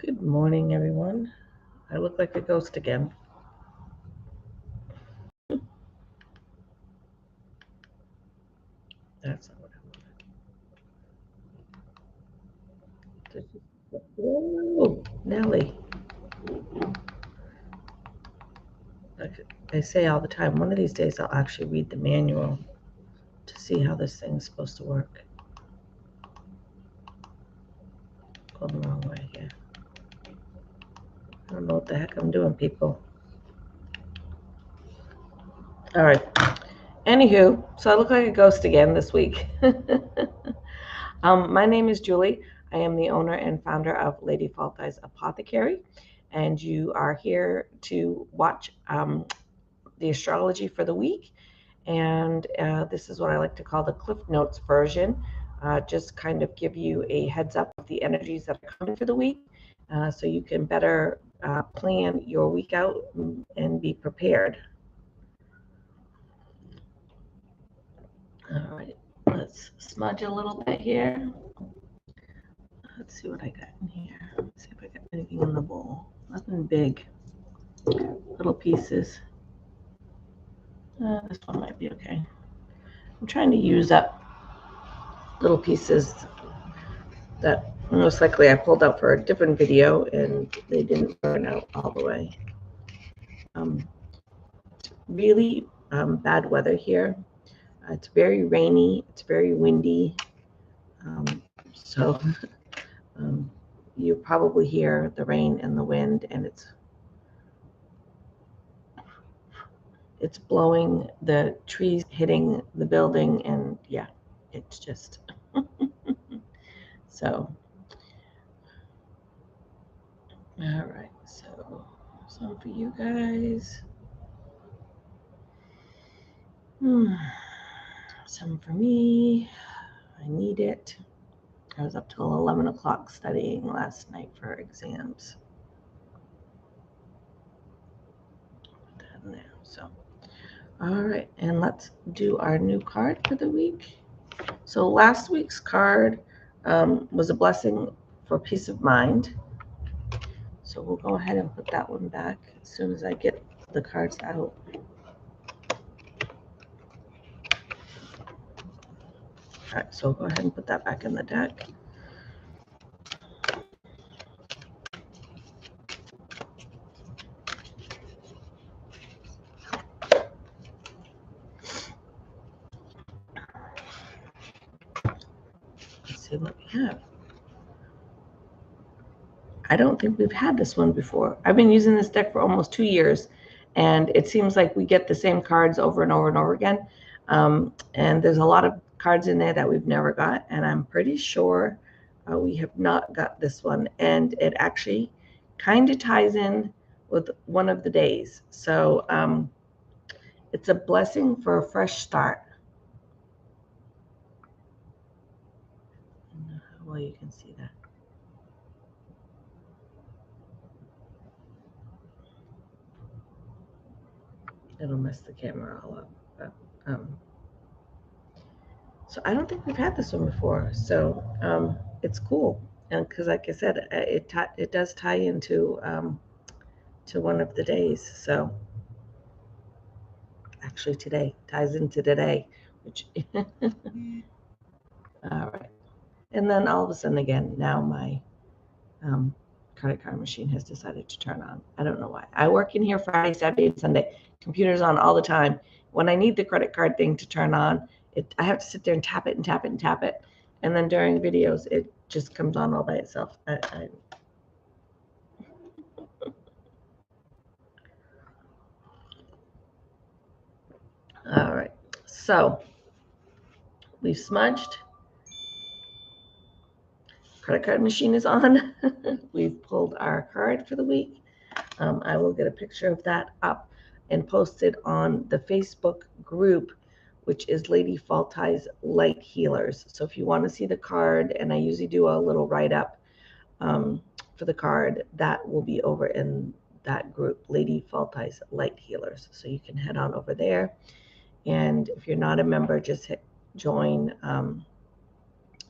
Good morning, everyone. I look like a ghost again. That's not what I wanted. Whoa, Nelly. Like I say all the time, one of these days I'll actually read the manual to see how this thing's supposed to work. Going the wrong way here. I don't know what the heck I'm doing, people. All right. Anywho, so I look like a ghost again this week. My name is Julie. I am the owner and founder of Lady Faltey's Apothecary, and you are here to watch the astrology for the week. And this is what I like to call the Cliff Notes version. Just kind of give you a heads up of the energies that are coming for the week, so you can better plan your week out and be prepared. All right, let's smudge a little bit here. Let's see what I got in here. Let's see if I got anything in the bowl. Nothing big. Little pieces. This one might be okay. I'm trying to use up little pieces that most likely I pulled out for a different video and they didn't burn out all the way. Really bad weather here. It's very rainy. It's very windy. So you probably hear the rain and the wind, and it's blowing, the trees hitting the building, and yeah, it's just so. All right, so some for you guys. Some for me. I need it. I was up till 11 o'clock studying last night for exams. Put that in there. So, all right, and let's do our new card for the week. So last week's card was a blessing for peace of mind. So we'll go ahead and put that one back as soon as I get the cards out. All right, so go ahead and put that back in the deck. Let's see what we have. I don't think we've had this one before. I've been using this deck for almost 2 years, and it seems like we get the same cards over and over and over again. And there's a lot of cards in there that we've never got, and I'm pretty sure we have not got this one. And it actually kind of ties in with one of the days. So it's a blessing for a fresh start. I don't know how well you can see that. It'll mess the camera all up. But, so I don't think we've had this one before. So it's cool, and because, like I said, it does tie into to one of the days. So actually, today ties into today, which all right. And then all of a sudden, again, now my credit card machine has decided to turn on. I don't know why. I work in here Friday, Saturday, and Sunday. Computer's on all the time. When I need the credit card thing to turn on, I have to sit there and tap it and tap it and tap it. And then during videos, it just comes on all by itself. All right. So we've smudged. Credit card machine is on. We've pulled our card for the week. I will get a picture of that up and post it on the Facebook group, which is Lady Faltey's Light Healers. So if you want to see the card, and I usually do a little write-up for the card, that will be over in that group, Lady Faltey's Light Healers. So you can head on over there. And if you're not a member, just hit join,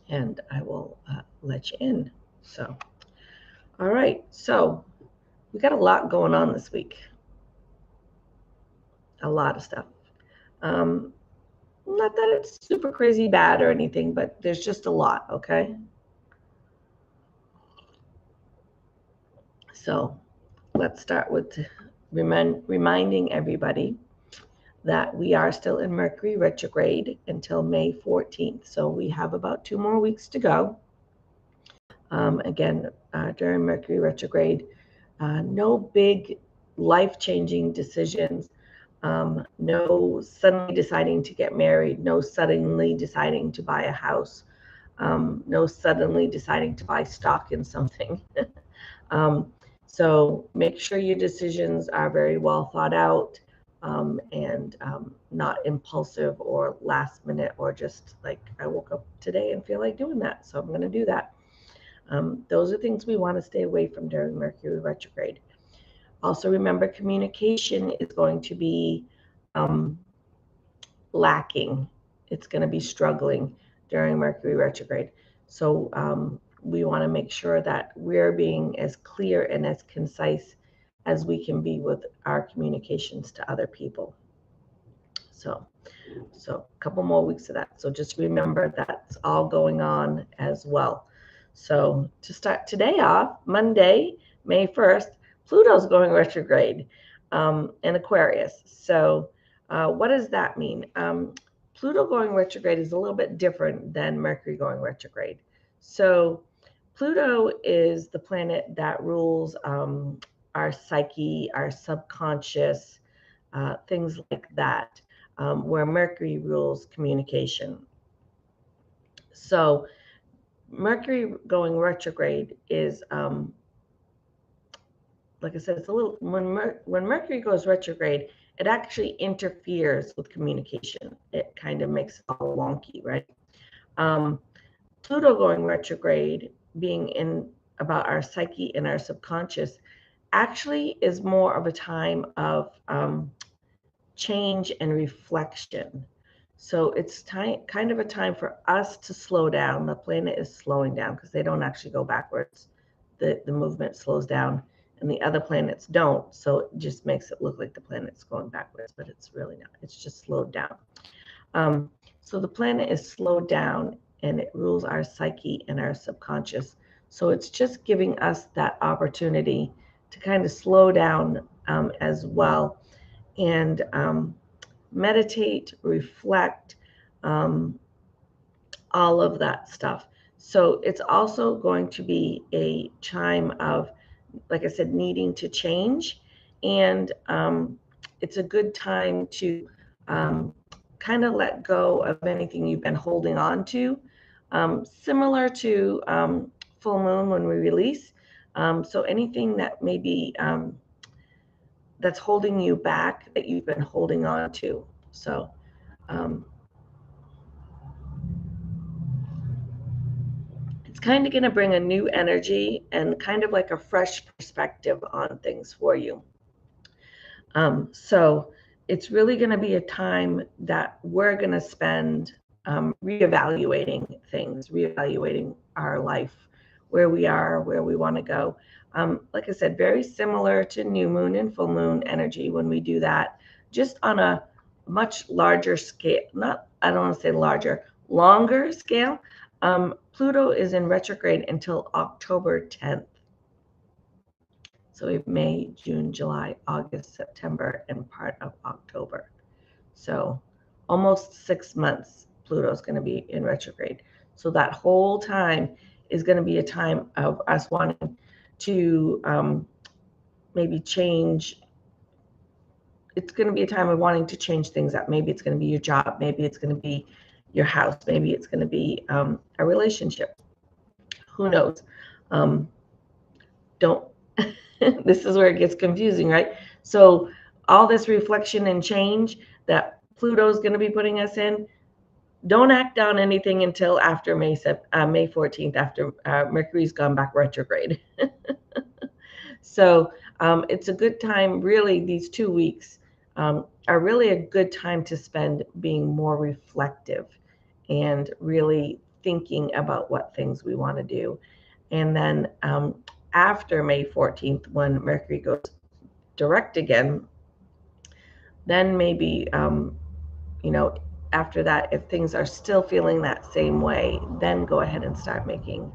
and I will let you in. So, All right, so we got a lot going on this week. A lot of stuff. Not that it's super crazy bad or anything, but there's just a lot, okay? So let's start with reminding everybody that we are still in Mercury retrograde until May 14th. So we have about 2 more weeks to go. Again, during Mercury retrograde, no big life-changing decisions. No suddenly deciding to get married, no suddenly deciding to buy a house, no suddenly deciding to buy stock in something. So make sure your decisions are very well thought out, and not impulsive or last minute, or just like, I woke up today and feel like doing that, so I'm going to do that. Those are things we want to stay away from during Mercury retrograde. Also remember, communication is going to be lacking. It's going to be struggling during Mercury retrograde. So we want to make sure that we're being as clear and as concise as we can be with our communications to other people. So a couple more weeks of that. So just remember that's all going on as well. So to start today off, Monday, May 1st, Pluto's going retrograde in Aquarius. So what does that mean? Pluto going retrograde is a little bit different than Mercury going retrograde. So Pluto is the planet that rules our psyche, our subconscious, things like that, where Mercury rules communication. So Mercury going retrograde is, like I said, it's a little, when Mercury goes retrograde, it actually interferes with communication. It kind of makes it all wonky, right? Pluto going retrograde, being in about our psyche and our subconscious, actually is more of a time of change and reflection. So it's kind of a time for us to slow down. The planet is slowing down because they don't actually go backwards. The movement slows down, and the other planets don't. So it just makes it look like the planet's going backwards, but it's really not. It's just slowed down. So the planet is slowed down, and it rules our psyche and our subconscious. So it's just giving us that opportunity to kind of slow down as well, and meditate, reflect, all of that stuff. So it's also going to be a time of, like I said, needing to change. And it's a good time to kind of let go of anything you've been holding on to, similar to full moon when we release. So anything that maybe that's holding you back, that you've been holding on to. So it's kind of going to bring a new energy and kind of like a fresh perspective on things for you. So it's really going to be a time that we're going to spend reevaluating things, reevaluating our life, where we are, where we want to go. Like I said, very similar to new moon and full moon energy when we do that, just on a much larger scale. Not, I don't want to say larger, longer scale. Pluto is in retrograde until October 10th. So we have May, June, July, August, September, and part of October. So almost 6 months Pluto's going to be in retrograde. So that whole time is going to be a time of us wanting to maybe change. It's going to be a time of wanting to change things up. Maybe it's going to be your job. Maybe it's going to be your house. Maybe it's going to be a relationship. Who knows? Don't. This is where it gets confusing, right? So all this reflection and change that Pluto's going to be putting us in, don't act on anything until after May 14th, after Mercury's gone back retrograde. So it's a good time, really, these 2 weeks are really a good time to spend being more reflective and really thinking about what things we want to do. And then after May 14th, when Mercury goes direct again, then maybe, you know, after that, if things are still feeling that same way, then go ahead and start making,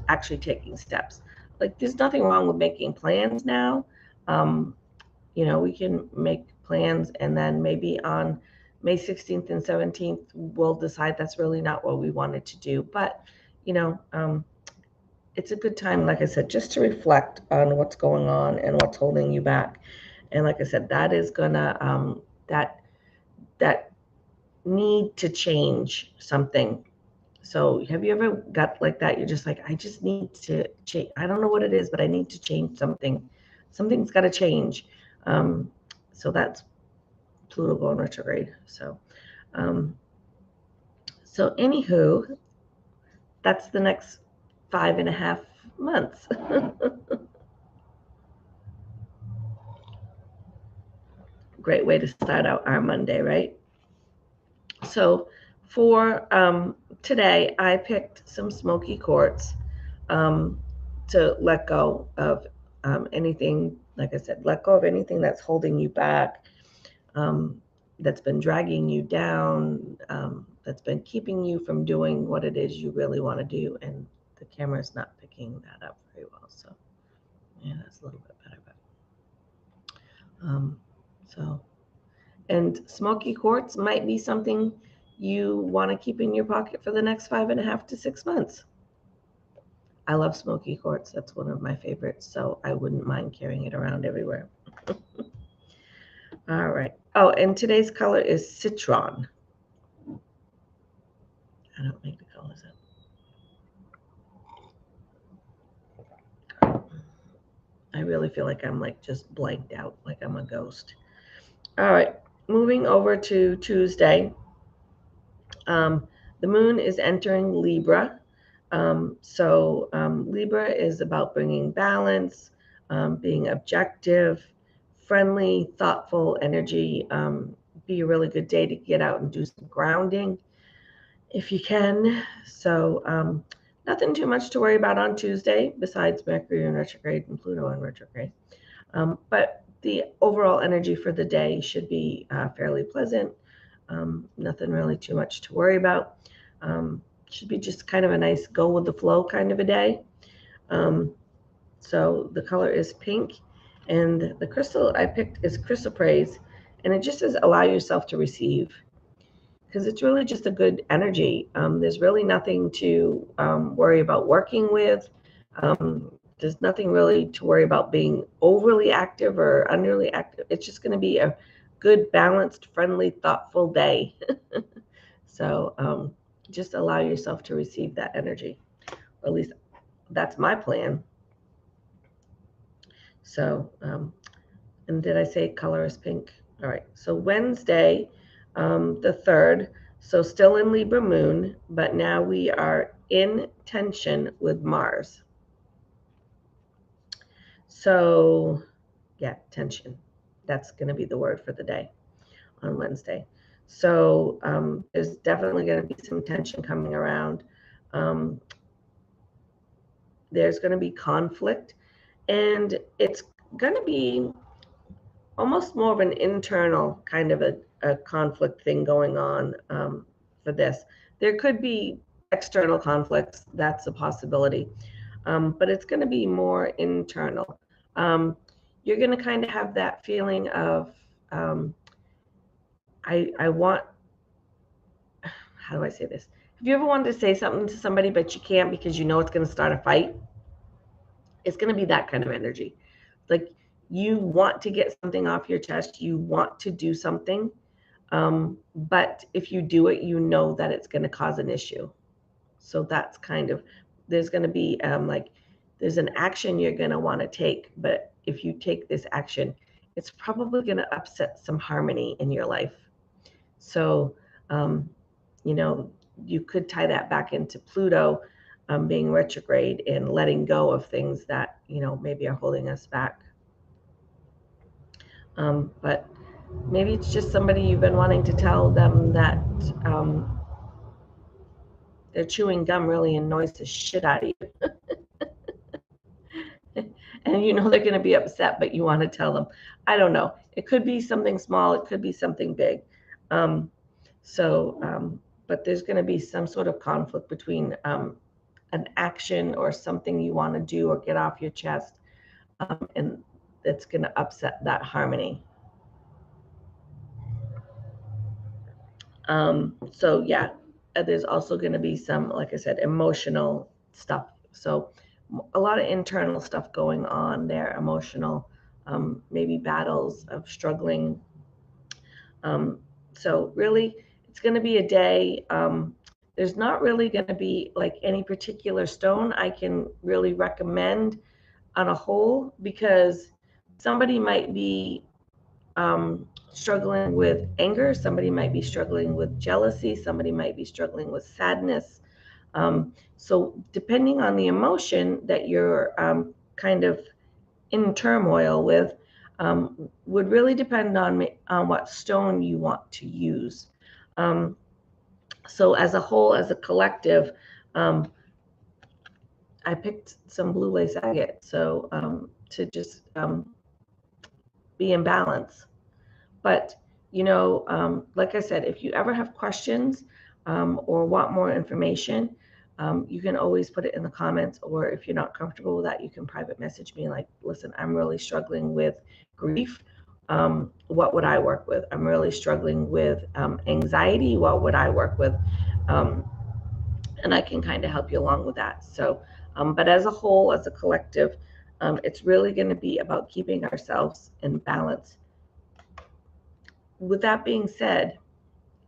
actually taking steps. Like, there's nothing wrong with making plans now. You know, we can make plans, and then maybe on May 16th and 17th, we'll decide that's really not what we wanted to do. But, you know, it's a good time, like I said, just to reflect on what's going on and what's holding you back. And like I said, that is gonna, that need to change something. So have you ever got like that? You're just like, I just need to change. I don't know what it is, but I need to change something. Something's got to change. So that's Pluto going retrograde. So anywho, that's the next 5.5 months. Great way to start out our Monday, right? So for today, I picked some smoky quartz to let go of anything, like I said, let go of anything that's holding you back, that's been dragging you down, that's been keeping you from doing what it is you really want to do. And the camera is not picking that up very well. So yeah, that's a little bit better. But and smoky quartz might be something you want to keep in your pocket for the next 5.5 to 6 months. I love smoky quartz. That's one of my favorites. So I wouldn't mind carrying it around everywhere. All right. Oh, and today's color is citron. I don't make the colors up. I really feel like I'm like just blanked out, like I'm a ghost. All right. Moving over to Tuesday. The moon is entering Libra. Libra is about bringing balance, being objective, friendly, thoughtful energy. Be a really good day to get out and do some grounding if you can. So nothing too much to worry about on Tuesday besides Mercury in retrograde and Pluto in retrograde. But the overall energy for the day should be fairly pleasant. Nothing really too much to worry about. Should be just kind of a nice go with the flow kind of a day. So the color is pink, and the crystal I picked is chrysoprase, and it just says allow yourself to receive, because it's really just a good energy. There's really nothing to worry about working with. There's nothing really to worry about being overly active or underly active. It's just going to be a good, balanced, friendly, thoughtful day. So just allow yourself to receive that energy. Or at least that's my plan. So, and did I say color is pink? All right. So Wednesday, the 3rd, so still in Libra moon, but now we are in tension with Mars. So yeah, tension. That's going to be the word for the day on Wednesday. So there's definitely going to be some tension coming around. There's going to be conflict, and it's going to be almost more of an internal kind of a conflict thing going on for this. There could be external conflicts. That's a possibility. But it's going to be more internal. You're going to kind of have that feeling of, I want, how do I say this? Have you ever wanted to say something to somebody, but you can't because you know it's going to start a fight? It's going to be that kind of energy. Like, you want to get something off your chest. You want to do something. But if you do it, you know that it's going to cause an issue. So that's kind of, there's going to be there's an action you're going to want to take. But if you take this action, it's probably going to upset some harmony in your life. So, you could tie that back into Pluto being retrograde and letting go of things that, maybe are holding us back. But maybe it's just somebody you've been wanting to tell them that they're chewing gum really annoys the shit out of you. and you know they're going to be upset, but you want to tell them. I don't know. It could be something small. It could be something big. But there's going to be some sort of conflict between an action or something you want to do or get off your chest, and it's going to upset that harmony. So yeah, there's also going to be some, like I said, emotional stuff. So a lot of internal stuff going on there, emotional, maybe battles of struggling. So really, it's going to be a day. There's not really going to be like any particular stone I can really recommend on a whole, because somebody might be struggling with anger, somebody might be struggling with jealousy, somebody might be struggling with sadness. So depending on the emotion that you're kind of in turmoil with, would really depend on what stone you want to use. So as a whole, as a collective, I picked some blue lace agate, so to just be in balance. But, like I said, if you ever have questions or want more information, you can always put it in the comments, or if you're not comfortable with that, you can private message me like, listen, I'm really struggling with grief. What would I work with? I'm really struggling with anxiety. What would I work with? And I can kind of help you along with that. So, but as a whole, as a collective, it's really going to be about keeping ourselves in balance. With that being said,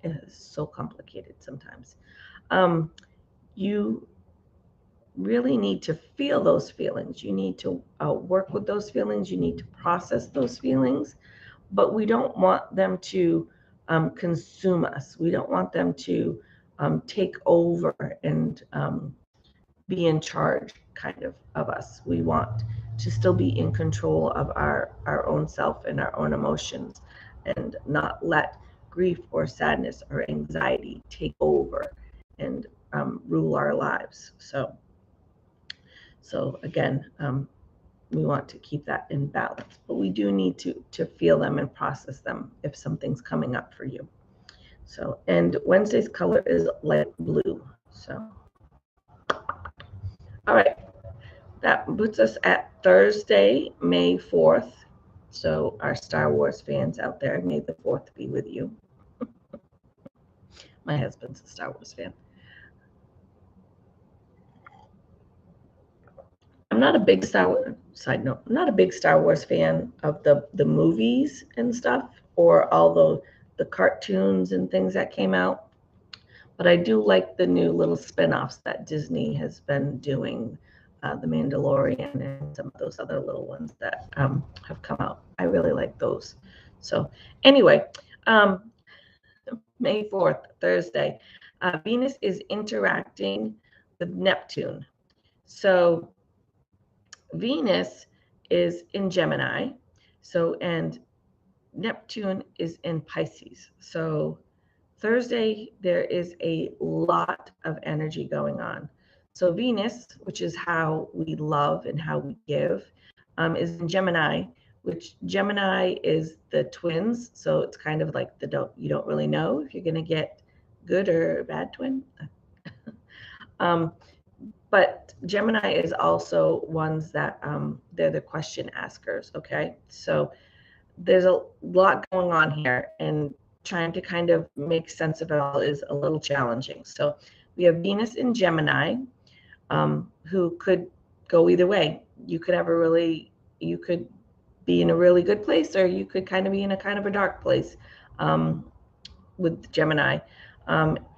it's so complicated sometimes. You really need to feel those feelings. You need to work with those feelings. You need to process those feelings, but we don't want them to consume us. We don't want them to take over and be in charge kind of us. We want to still be in control of our own self and our own emotions, and not let grief or sadness or anxiety take over and rule our lives. So again, we want to keep that in balance, but we do need to feel them and process them if something's coming up for you. So, and Wednesday's color is light blue. So, all right, that puts us at Thursday, May 4th. So our Star Wars fans out there, may the 4th be with you. My husband's a Star Wars fan. I'm not a big side note, I'm not a big Star Wars fan of the movies and stuff, or all the cartoons and things that came out. But I do like the new little spin-offs that Disney has been doing, The Mandalorian and some of those other little ones that have come out. I really like those. So anyway, May 4th, Thursday, Venus is interacting with Neptune. So Venus is in Gemini, and Neptune is in Pisces. So Thursday, there is a lot of energy going on. So Venus, which is how we love and how we give, is in Gemini, which Gemini is the twins. So it's kind of like you don't really know if you're going to get good or bad twin. But Gemini is also ones that they're the question askers. Okay, so there's a lot going on here, and trying to kind of make sense of it all is a little challenging. So we have Venus in Gemini, who could go either way. You could be in a really good place, or you could kind of be in a kind of a dark place with Gemini,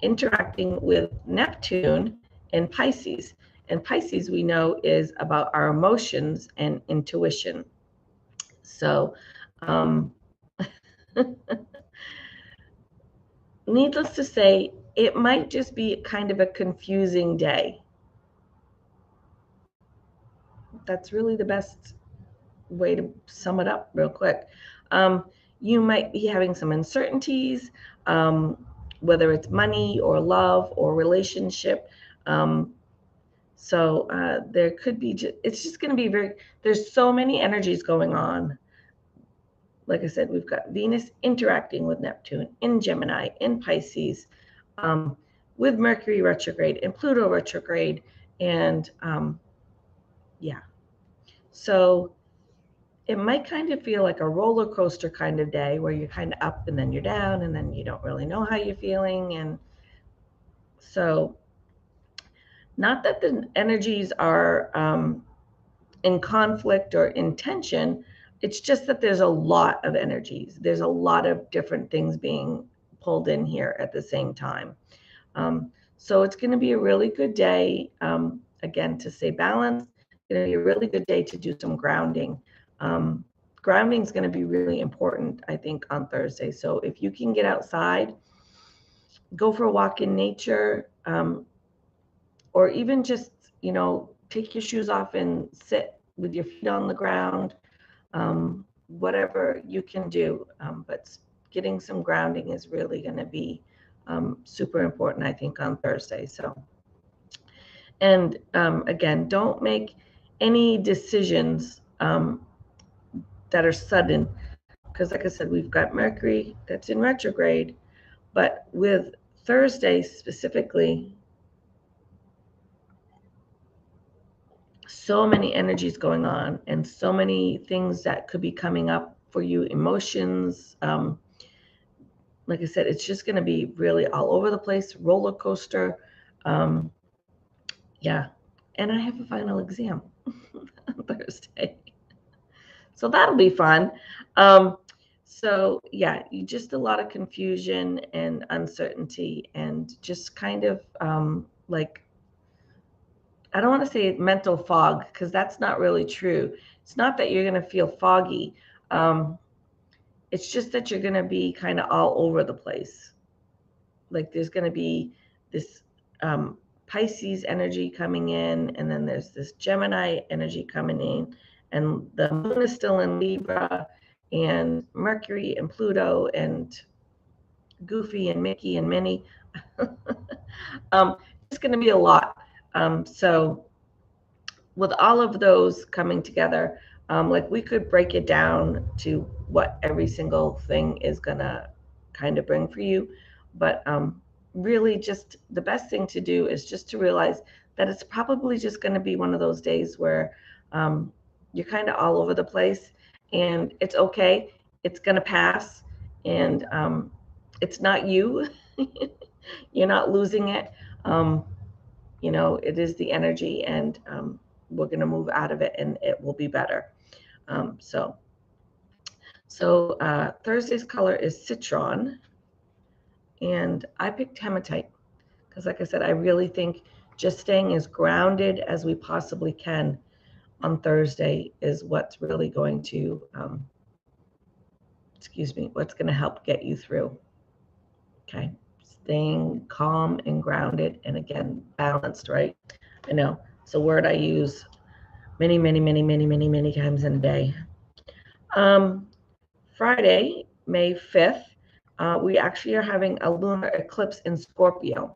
interacting with Neptune in Pisces. And Pisces, we know, is about our emotions and intuition. So needless to say, it might just be kind of a confusing day. That's really the best way to sum it up real quick. You might be having some uncertainties, whether it's money or love or relationship. So there could be, it's just going to be there's so many energies going on. Like I said, we've got Venus interacting with Neptune in Gemini, in Pisces, with Mercury retrograde and Pluto retrograde. And yeah, so it might kind of feel like a roller coaster kind of day where you're kind of up and then you're down and then you don't really know how you're feeling. And so, not that the energies are in conflict or in tension, it's just that there's a lot of energies. There's a lot of different things being pulled in here at the same time. So it's going to be a really good day, again, to stay balanced. It's going to be a really good day to do some grounding. Grounding is going to be really important, I think, on Thursday. So if you can get outside, go for a walk in nature, or even just, take your shoes off and sit with your feet on the ground, whatever you can do. But getting some grounding is really going to be super important, I think, on Thursday. So, and again, don't make any decisions that are sudden, because like I said, we've got Mercury that's in retrograde, but with Thursday specifically, so many energies going on and so many things that could be coming up for you, emotions. Like I said, it's just going to be really all over the place, roller coaster. Yeah. And I have a final exam on Thursday. So that'll be fun. So yeah, just a lot of confusion and uncertainty and just kind of like, I don't want to say mental fog, because that's not really true. It's not that you're going to feel foggy. It's just that you're going to be kind of all over the place. Like there's going to be this Pisces energy coming in, and then there's this Gemini energy coming in, and the moon is still in Libra, and Mercury and Pluto and Goofy and Mickey and Minnie. It's going to be a lot. So with all of those coming together, like we could break it down to what every single thing is going to kind of bring for you. But really just the best thing to do is just to realize that it's probably just going to be one of those days where you're kind of all over the place, and it's okay. It's going to pass, and it's not you. You're not losing it. It is the energy, and we're going to move out of it, and it will be better. So Thursday's color is citron, and I picked hematite because, like I said, I really think just staying as grounded as we possibly can on Thursday is what's really going to, what's going to help get you through. Okay. Staying calm and grounded, and again, balanced, right? I know it's a word I use many times in a day. Friday, May 5th, we actually are having a lunar eclipse in Scorpio.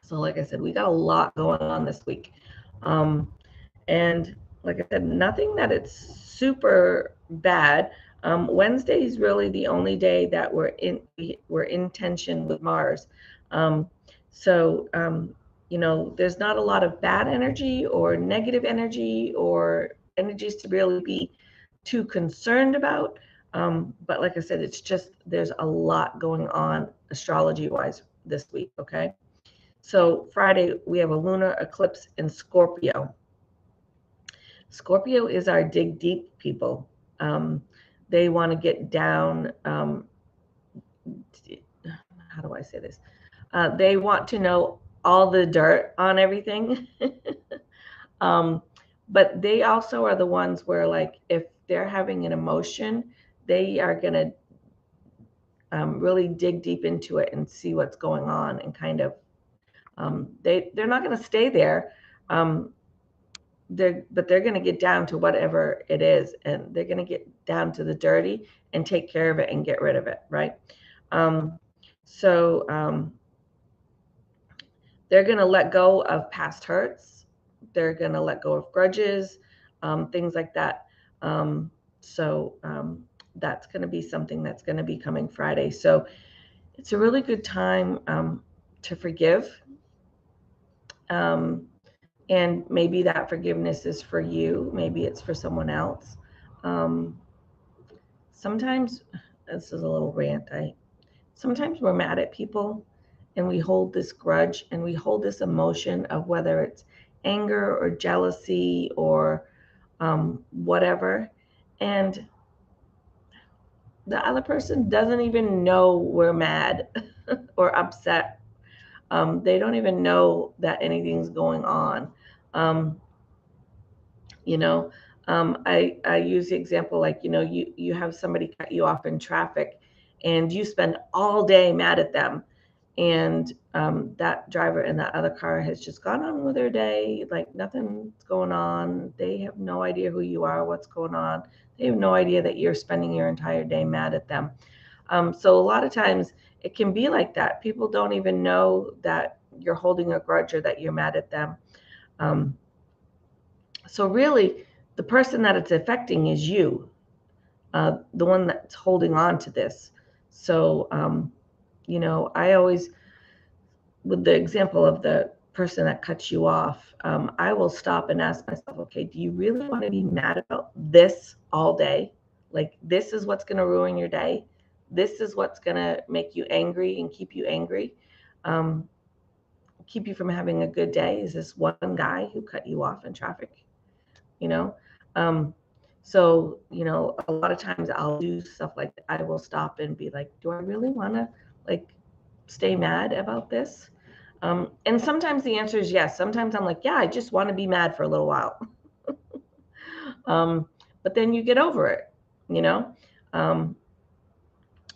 So like I said, we got a lot going on this week. And like I said, nothing that it's super bad. Wednesday is really the only day that we're in tension with Mars. There's not a lot of bad energy or negative energy or energies to really be too concerned about. But like I said, it's just there's a lot going on astrology-wise this week, okay? So Friday, we have a lunar eclipse in Scorpio. Scorpio is our dig deep people. They want to get down. How do I say this? They want to know all the dirt on everything. But they also are the ones where, like, if they're having an emotion, they are going to really dig deep into it and see what's going on, and kind of they're not going to stay there. They're going to get down to whatever it is, and they're going to get down to the dirty and take care of it and get rid of it, right? They're going to let go of past hurts. they're going to let go of grudges, things like that. So that's going to be something that's going to be coming Friday. So it's a really good time to forgive. And maybe that forgiveness is for you. Maybe it's for someone else. Sometimes, this is a little rant, sometimes we're mad at people and we hold this grudge and we hold this emotion of whether it's anger or jealousy or whatever. And the other person doesn't even know we're mad or upset. They don't even know that anything's going on. I use the example like, you have somebody cut you off in traffic and you spend all day mad at them. And that driver in that other car has just gone on with their day, like nothing's going on. They have no idea who you are, what's going on. They have no idea that you're spending your entire day mad at them. So a lot of times it can be like that. People don't even know that you're holding a grudge or that you're mad at them. So really, the person that it's affecting is you, the one that's holding on to this. So, I always, with the example of the person that cuts you off, I will stop and ask myself, okay, do you really want to be mad about this all day? Like, this is what's going to ruin your day. This is what's going to make you angry and keep you angry, keep you from having a good day. Is this one guy who cut you off in traffic? So, a lot of times I'll do stuff like that. I will stop and be like, do I really want to stay mad about this? And sometimes the answer is yes. Sometimes I'm like, yeah, I just want to be mad for a little while. But then you get over it,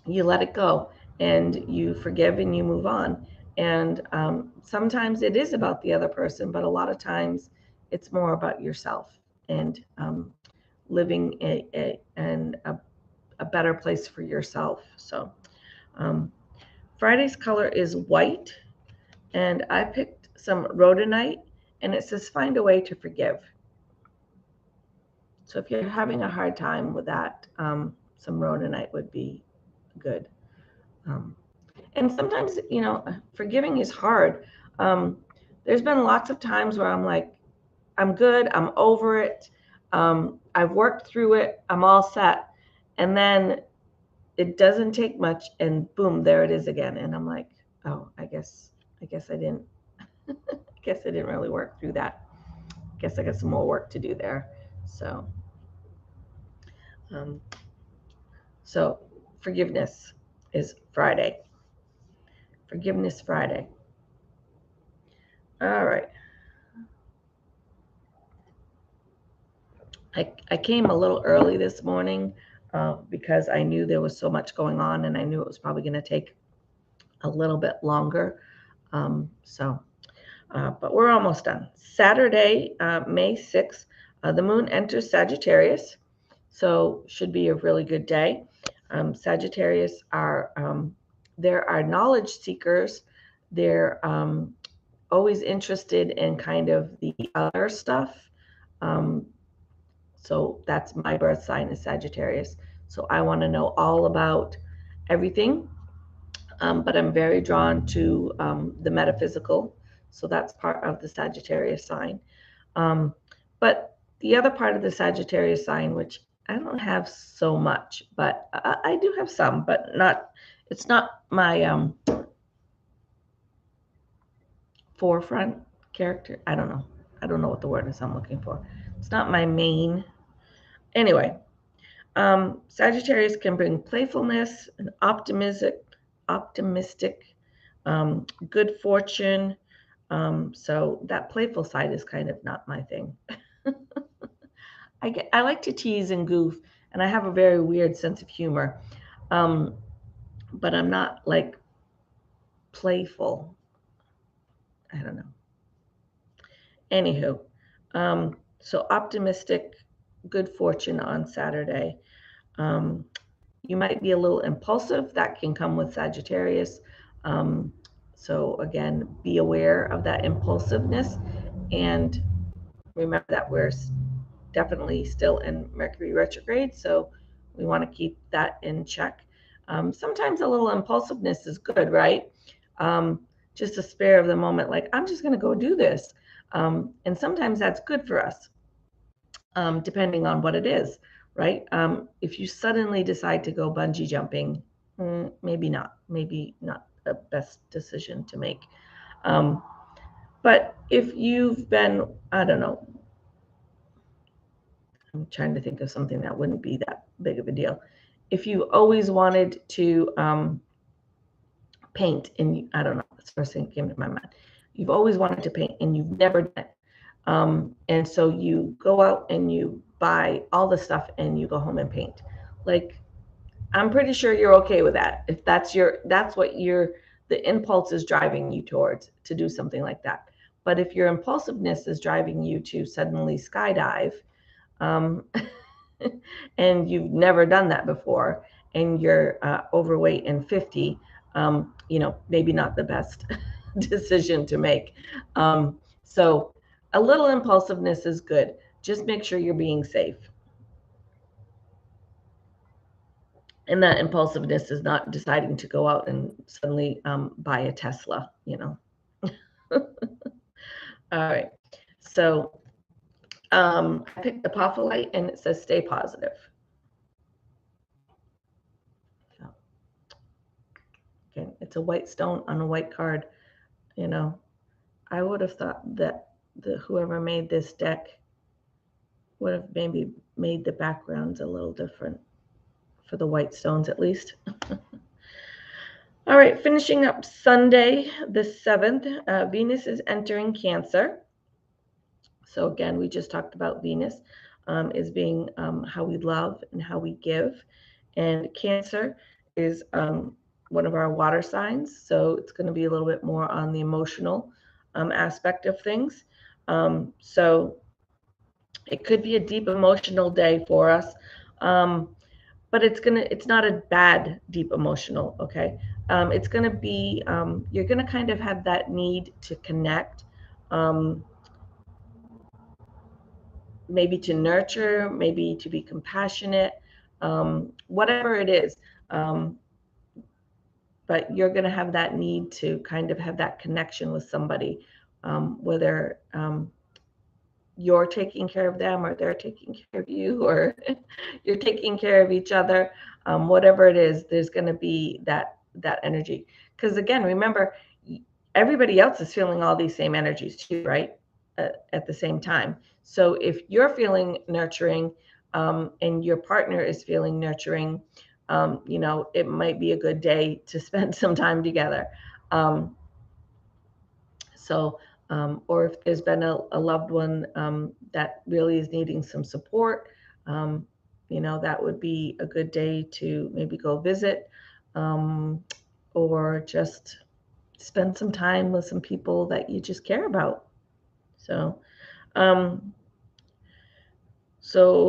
you let it go and you forgive and you move on. And sometimes it is about the other person, but a lot of times it's more about yourself and living in a better place for yourself. So Friday's color is white, and I picked some rhodonite, and it says find a way to forgive. So if you're having a hard time with that, some rhodonite would be good. And sometimes, forgiving is hard. There's been lots of times where I'm like, I'm good, I'm over it, I've worked through it, I'm all set. And then it doesn't take much and boom, there it is again. And I'm like, oh, I guess I didn't, I guess I didn't really work through that. I guess I got some more work to do there. So, so forgiveness is Friday. Forgiveness Friday. All right. I came a little early this morning because I knew there was so much going on and I knew it was probably going to take a little bit longer. But we're almost done. Saturday, May 6th, the moon enters Sagittarius, so should be a really good day. Sagittarius are, there are knowledge seekers. They're always interested in kind of the other stuff. So that's my birth sign is Sagittarius. So I want to know all about everything, but I'm very drawn to the metaphysical. So that's part of the Sagittarius sign. But the other part of the Sagittarius sign, which I don't have so much, but I do have some, but it's not my forefront character. I don't know what the word is I'm looking for. It's not my main. Anyway, Sagittarius can bring playfulness and optimistic, good fortune. So that playful side is kind of not my thing. I like to tease and goof, and I have a very weird sense of humor. But I'm not like playful. I don't know. Anywho, so optimistic, good fortune on Saturday. You might be a little impulsive. That can come with Sagittarius. So again, be aware of that impulsiveness and remember that we're definitely still in Mercury retrograde, so we want to keep that in check. Sometimes a little impulsiveness is good, right? Just a spare of the moment, like, I'm just going to go do this. And sometimes that's good for us, depending on what it is, right? If you suddenly decide to go bungee jumping, maybe not the best decision to make. But if you've been, I don't know, I'm trying to think of something that wouldn't be that big of a deal. If you always wanted to paint, and I don't know, that's the first thing that came to my mind. You've always wanted to paint and you've never done it. And so you go out and you buy all the stuff and you go home and paint. Like, I'm pretty sure you're okay with that. If that's what the impulse is driving you towards, to do something like that. But if your impulsiveness is driving you to suddenly skydive, and you've never done that before, and you're overweight and 50, maybe not the best decision to make. So a little impulsiveness is good. Just make sure you're being safe. And that impulsiveness is not deciding to go out and suddenly buy a Tesla, All right. So I picked the Apophyllite, and it says stay positive. So, again, it's a white stone on a white card. I would have thought that whoever made this deck would have maybe made the backgrounds a little different for the white stones, at least. All right, finishing up Sunday, the 7th, Venus is entering Cancer. So again, we just talked about Venus is being how we love and how we give. And Cancer is one of our water signs. So it's going to be a little bit more on the emotional aspect of things. So it could be a deep emotional day for us. But it's not a bad, deep emotional, okay? It's going to be, you're going to kind of have that need to connect, maybe to nurture, maybe to be compassionate, whatever it is. But you're going to have that need to kind of have that connection with somebody, whether you're taking care of them or they're taking care of you, or you're taking care of each other. Whatever it is, there's going to be that energy. Because again, remember, everybody else is feeling all these same energies too, right? At the same time. So if you're feeling nurturing, and your partner is feeling nurturing, it might be a good day to spend some time together. Or if there's been a loved one that really is needing some support, that would be a good day to maybe go visit, or just spend some time with some people that you just care about. So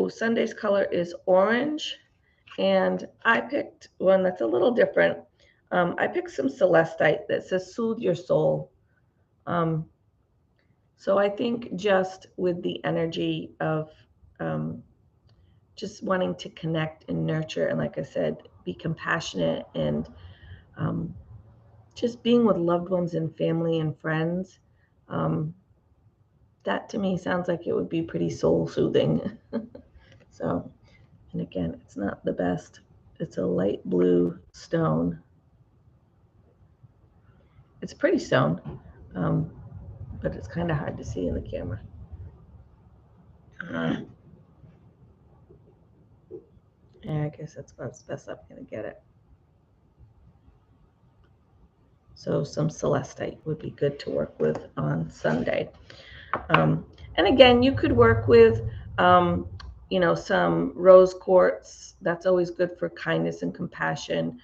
Sunday's color is orange, and I picked one that's a little different. I picked some celestite that says soothe your soul. So I think just with the energy of just wanting to connect and nurture, and like I said, be compassionate, and just being with loved ones and family and friends, that to me sounds like it would be pretty soul soothing. So, and again, it's not the best. It's a light blue stone. It's a pretty stone, but it's kind of hard to see in the camera. Yeah, I guess that's about as best I'm going to get it. So some celestite would be good to work with on Sunday. And again, you could work with, some rose quartz. That's always good for kindness and compassion.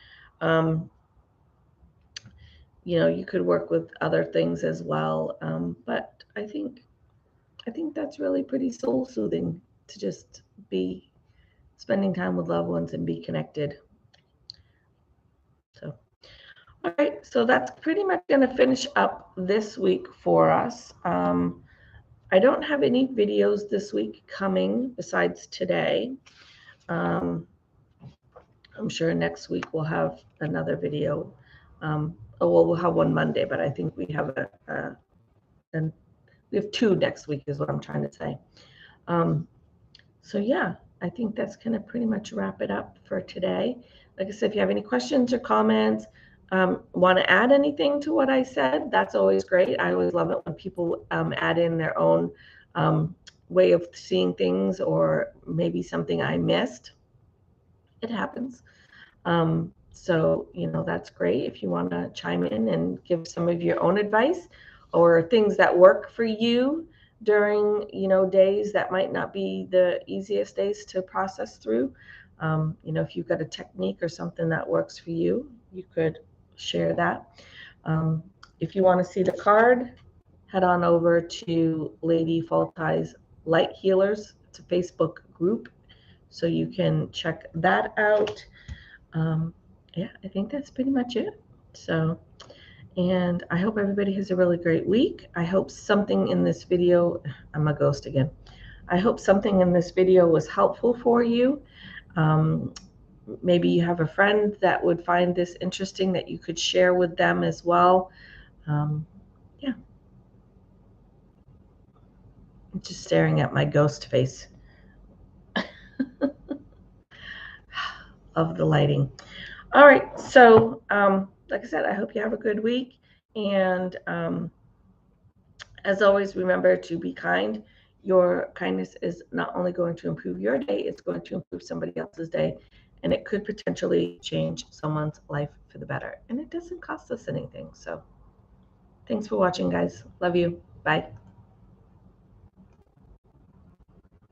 You could work with other things as well. But I think that's really pretty soul soothing, to just be spending time with loved ones and be connected. So, all right, so that's pretty much going to finish up this week for us. I don't have any videos this week coming besides today. I'm sure next week we'll have another video. We'll have one Monday, but I think we have we have two next week is what I'm trying to say. So yeah, I think that's going to pretty much wrap it up for today. Like I said, if you have any questions or comments, want to add anything to what I said, that's always great. I always love it when people add in their own way of seeing things, or maybe something I missed. It happens. So, that's great if you want to chime in and give some of your own advice or things that work for you during, days that might not be the easiest days to process through. If you've got a technique or something that works for you, you could share that. If you want to see the card, head on over to Lady Faultie's Light Healers. It's a Facebook group, so you can check that out. Yeah, I think that's pretty much it. So, and I hope everybody has a really great week. I hope something in this video, I'm a ghost again. I hope something in this video was helpful for you. Maybe you have a friend that would find this interesting that you could share with them as well. Yeah. I'm just staring at my ghost face of the lighting. All right, so like I said, I hope you have a good week, and as always, remember to be kind. Your kindness is not only going to improve your day, it's going to improve somebody else's day, and it could potentially change someone's life for the better, and it doesn't cost us anything. So thanks for watching, guys. Love you. Bye.